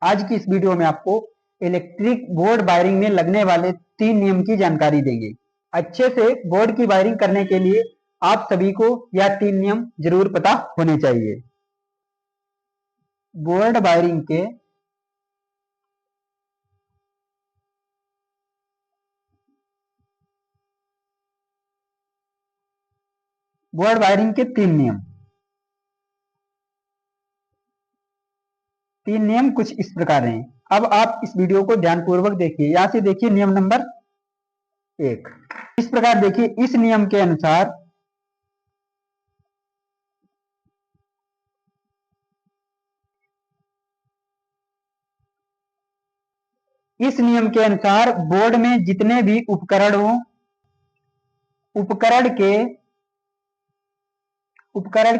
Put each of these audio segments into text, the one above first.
आज की इस वीडियो में आपको इलेक्ट्रिक बोर्ड वायरिंग में लगने वाले 3 नियम की जानकारी देंगे। अच्छे से बोर्ड की वायरिंग करने के लिए आप सभी को यह 3 नियम जरूर पता होने चाहिए। बोर्ड वायरिंग के तीन नियम। 3 नियम कुछ इस प्रकार हैं। अब आप इस वीडियो को ध्यानपूर्वक देखिए। यहां से देखिए नियम नंबर 1। इस प्रकार देखिए, इस नियम के अनुसार बोर्ड में जितने भी उपकरण हो, उपकरण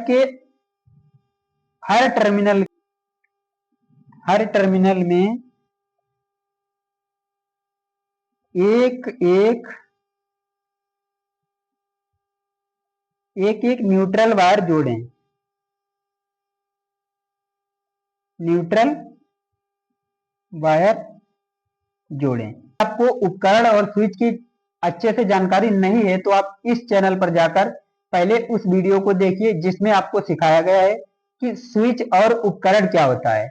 के हर टर्मिनल में एक एक न्यूट्रल वायर जोड़ें। न्यूट्रल वायर जोड़ें। आपको उपकरण और स्विच की अच्छे से जानकारी नहीं है तो आप इस चैनल पर जाकर पहले उस वीडियो को देखिए जिसमें आपको सिखाया गया है कि स्विच और उपकरण क्या होता है।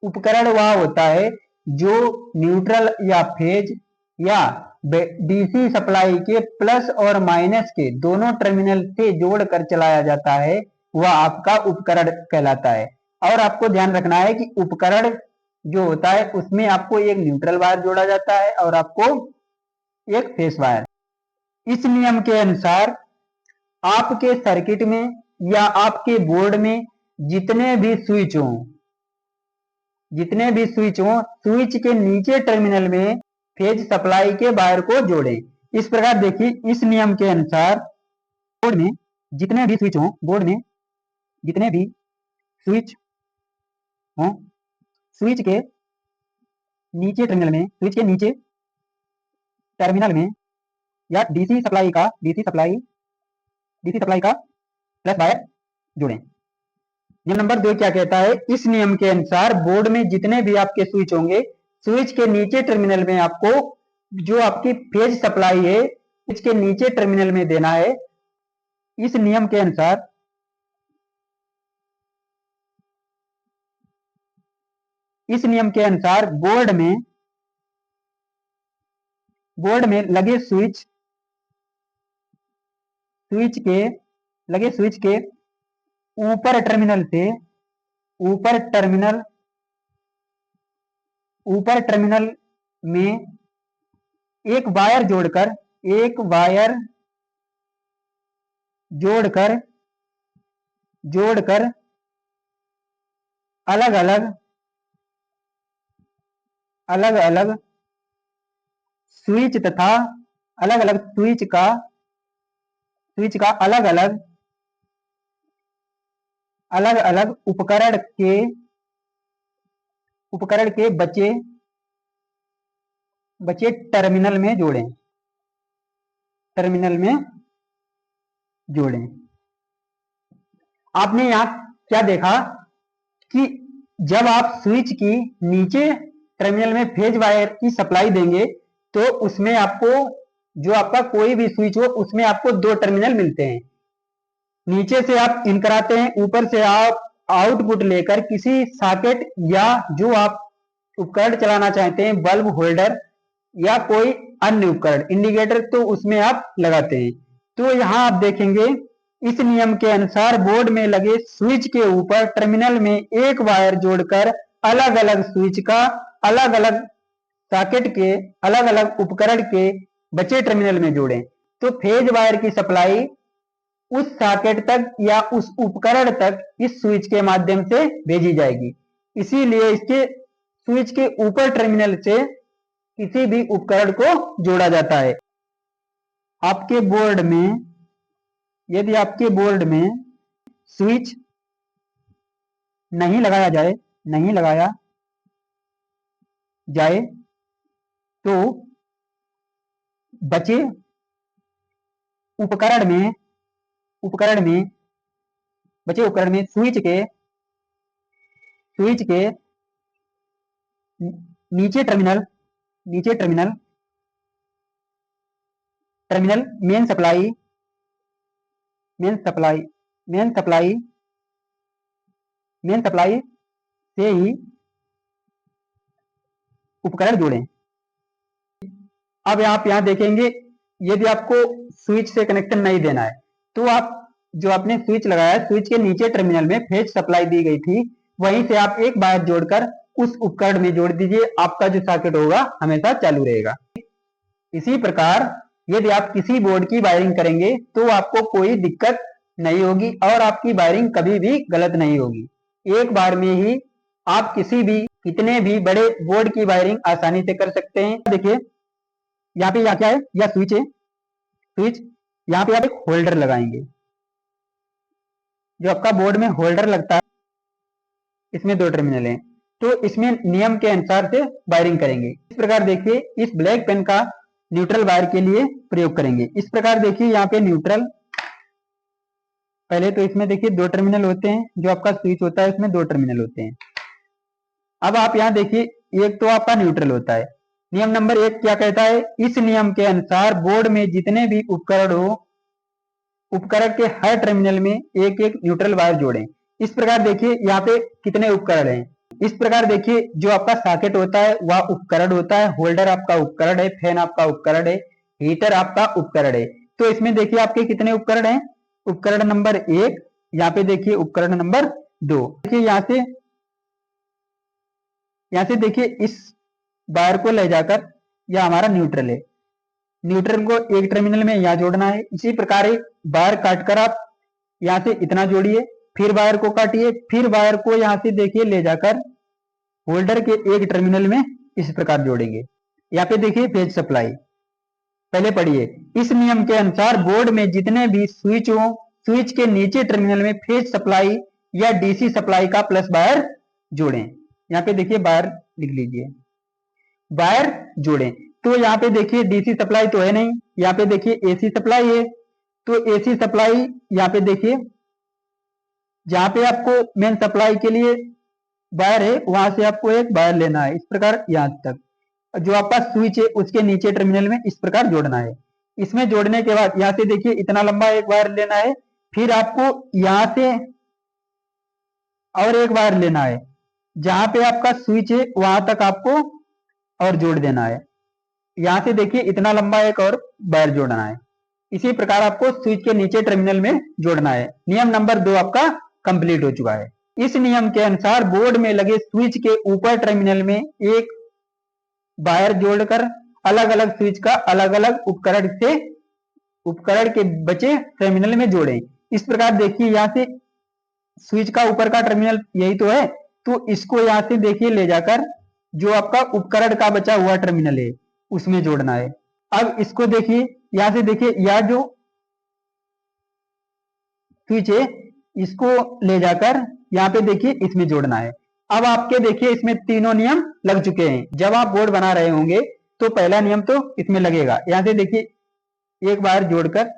उपकरण वह होता है जो न्यूट्रल या फेज या डीसी सप्लाई के प्लस और माइनस के दोनों टर्मिनल से जोड़कर चलाया जाता है, वह आपका उपकरण कहलाता है। और आपको ध्यान रखना है कि उपकरण जो होता है उसमें आपको एक न्यूट्रल वायर जोड़ा जाता है और आपको एक फेस वायर। इस नियम के अनुसार आपके सर्किट में या आपके बोर्ड में जितने भी स्विच हो, स्विच के नीचे टर्मिनल में फेज सप्लाई के वायर को जोड़ें। इस प्रकार देखिए, इस नियम के अनुसार बोर्ड में जितने भी स्विच हो, स्विच के नीचे टर्मिनल में या डीसी सप्लाई का प्लस वायर जोड़ें। नियम नंबर 2 क्या कहता है? इस नियम के अनुसार बोर्ड में जितने भी आपके स्विच होंगे, स्विच के नीचे टर्मिनल में आपको जो आपकी फेज सप्लाई है स्विच के नीचे टर्मिनल में देना है। इस नियम के अनुसार बोर्ड में लगे स्विच के ऊपर टर्मिनल में एक वायर जोड़कर अलग अलग स्विच तथा अलग अलग स्विच का अलग अलग उपकरण के बचे टर्मिनल में जोड़ें। आपने यहां क्या देखा कि जब आप स्विच की नीचे टर्मिनल में फेज वायर की सप्लाई देंगे तो उसमें आपको जो आपका कोई भी स्विच हो उसमें आपको 2 टर्मिनल मिलते हैं। नीचे से आप इन कराते हैं, ऊपर से आप आउटपुट लेकर किसी सॉकेट या जो आप उपकरण चलाना चाहते हैं, बल्ब होल्डर या कोई अन्य उपकरण इंडिकेटर, तो उसमें आप लगाते हैं। तो यहां आप देखेंगे इस नियम के अनुसार बोर्ड में लगे स्विच के ऊपर टर्मिनल में एक वायर जोड़कर अलग अलग स्विच का अलग अलग सॉकेट के अलग अलग उपकरण के बचे टर्मिनल में जोड़ें। तो फेज वायर की सप्लाई उस सॉकेट तक या उस उपकरण तक इस स्विच के माध्यम से भेजी जाएगी। इसीलिए इसके स्विच के ऊपर टर्मिनल से किसी भी उपकरण को जोड़ा जाता है। आपके बोर्ड में यदि आपके बोर्ड में स्विच नहीं लगाया जाए तो बचे उपकरण में स्विच के नीचे टर्मिनल मेन सप्लाई से ही उपकरण जोड़ें। अब आप यहां देखेंगे, यदि आपको स्विच से कनेक्शन नहीं देना है तो आप जो आपने स्विच लगाया है, स्विच के नीचे टर्मिनल में फेज सप्लाई दी गई थी, वहीं से आप एक वायर जोड़कर उस उपकरण में जोड़ दीजिए। आपका जो सॉकेट होगा हमेशा चालू रहेगा। इसी प्रकार यदि आप किसी बोर्ड की वायरिंग करेंगे तो आपको कोई दिक्कत नहीं होगी और आपकी वायरिंग कभी भी गलत नहीं होगी। एक बार में ही आप कितने भी बड़े बोर्ड की वायरिंग आसानी से कर सकते हैं। देखिए यहाँ पे क्या है, यह स्विच है। स्विच यहाँ पे आप एक होल्डर लगाएंगे, जो आपका बोर्ड में होल्डर लगता है, इसमें 2 टर्मिनल हैं, तो इसमें नियम के अनुसार से वायरिंग करेंगे। इस प्रकार देखिए, इस ब्लैक पेन का न्यूट्रल वायर के लिए प्रयोग करेंगे। इस प्रकार देखिए यहाँ पे न्यूट्रल, पहले तो इसमें देखिए 2 टर्मिनल होते हैं, जो आपका स्विच होता है इसमें 2 टर्मिनल होते हैं। अब आप यहाँ देखिए, एक तो आपका न्यूट्रल होता है। नियम नंबर 1 क्या कहता है, इस नियम के अनुसार बोर्ड में जितने भी उपकरण हो, उपकरण के हर टर्मिनल में एक एक न्यूट्रल वायर जोड़ें। इस प्रकार देखिए यहाँ पे कितने उपकरण हैं। इस प्रकार देखिए, जो आपका सॉकेट होता है वह उपकरण होता है, होल्डर आपका उपकरण है, फैन आपका उपकरण है, हीटर आपका उपकरण है। तो इसमें देखिए आपके कितने उपकरण हैं, उपकरण नंबर 1, यहाँ पे देखिए उपकरण नंबर 2। देखिए यहाँ से देखिए इस वायर को ले जाकर, यह हमारा न्यूट्रल है, न्यूट्रल को एक टर्मिनल में यहाँ जोड़ना है। इसी प्रकार वायर काटकर आप यहाँ से इतना जोड़िए, फिर वायर को काटिए, फिर वायर को यहाँ से देखिए ले जाकर होल्डर के एक टर्मिनल में इस प्रकार जोड़ेंगे। यहाँ पे देखिए फेज सप्लाई, पहले पढ़िए, इस नियम के अनुसार बोर्ड में जितने भी स्विच हो, स्विच के नीचे टर्मिनल में फेज सप्लाई या डीसी सप्लाई का प्लस वायर जोड़ें। यहाँ पे देखिए वायर लिख लीजिए, वायर जोड़ें। तो यहाँ पे देखिए डीसी सप्लाई तो है नहीं, यहाँ पे देखिए एसी सप्लाई है। तो एसी सप्लाई यहाँ पे देखिए, जहां पे आपको मेन सप्लाई के लिए वायर है वहां से आपको एक वायर लेना है, इस प्रकार यहाँ तक जो आपका स्विच है उसके नीचे टर्मिनल में इस प्रकार जोड़ना है। इसमें जोड़ने के बाद यहाँ से देखिए इतना लंबा एक वायर लेना है, फिर आपको यहाँ से और एक वायर लेना है, जहां पे आपका स्विच है वहां तक आपको और जोड़ देना है। यहां से देखिए इतना लंबा एक और वायर जोड़ना है। इसी प्रकार आपको स्विच के नीचे टर्मिनल में जोड़ना है। नियम नंबर 2 आपका कंप्लीट हो चुका है। इस नियम के अनुसार बोर्ड में लगे स्विच के ऊपर टर्मिनल में एक वायर जोड़कर अलग अलग स्विच का अलग अलग उपकरण के बचे टर्मिनल में जोड़ें। इस प्रकार देखिए यहाँ से स्विच का ऊपर का टर्मिनल यही तो है, तो इसको यहाँ से देखिए ले जाकर जो आपका उपकरण का बचा हुआ टर्मिनल है उसमें जोड़ना है। अब इसको देखिए, यहां से देखिए यह जो स्विच है इसको ले जाकर यहाँ पे देखिए इसमें जोड़ना है। अब आपके देखिए इसमें तीनों नियम लग चुके हैं। जब आप बोर्ड बना रहे होंगे तो पहला नियम तो इसमें लगेगा। यहां से देखिए एक वायर जोड़कर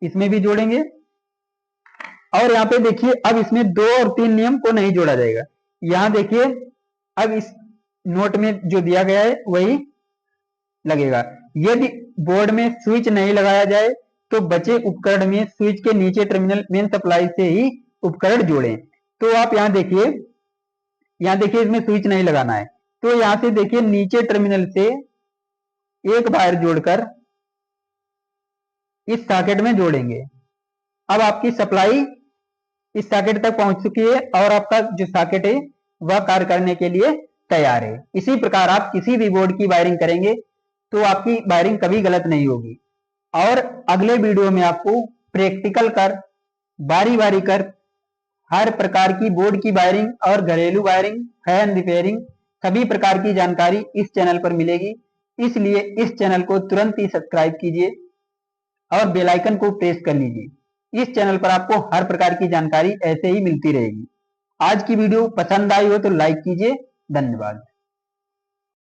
इसमें भी जोड़ेंगे, और यहाँ पे देखिए अब इसमें 2 और 3 नियम को नहीं जोड़ा जाएगा। यहाँ देखिए अब इस नोट में जो दिया गया है वही लगेगा। यदि बोर्ड में स्विच नहीं लगाया जाए तो बचे उपकरण में स्विच के नीचे टर्मिनल मेन सप्लाई से ही उपकरण जोड़ें। तो आप यहाँ देखिए इसमें स्विच नहीं लगाना है, तो यहाँ से देखिए नीचे टर्मिनल से एक वायर जोड़कर इस सॉकेट में जोड़ेंगे। अब आपकी सप्लाई इस सॉकेट तक पहुंच चुकी है और आपका जो सॉकेट है वह कार्य करने के लिए तैयार है। इसी प्रकार आप किसी भी बोर्ड की वायरिंग करेंगे तो आपकी वायरिंग कभी गलत नहीं होगी। और अगले वीडियो में आपको प्रैक्टिकल कर, बारी बारी कर हर प्रकार की बोर्ड की वायरिंग और घरेलू वायरिंग, फैन रिपेयरिंग, सभी प्रकार की जानकारी इस चैनल पर मिलेगी। इसलिए इस चैनल को तुरंत ही सब्सक्राइब कीजिए और बेल आइकन को प्रेस कर लीजिए। इस चैनल पर आपको हर प्रकार की जानकारी ऐसे ही मिलती रहेगी। आज की वीडियो पसंद आई हो तो लाइक कीजिए। धन्यवाद।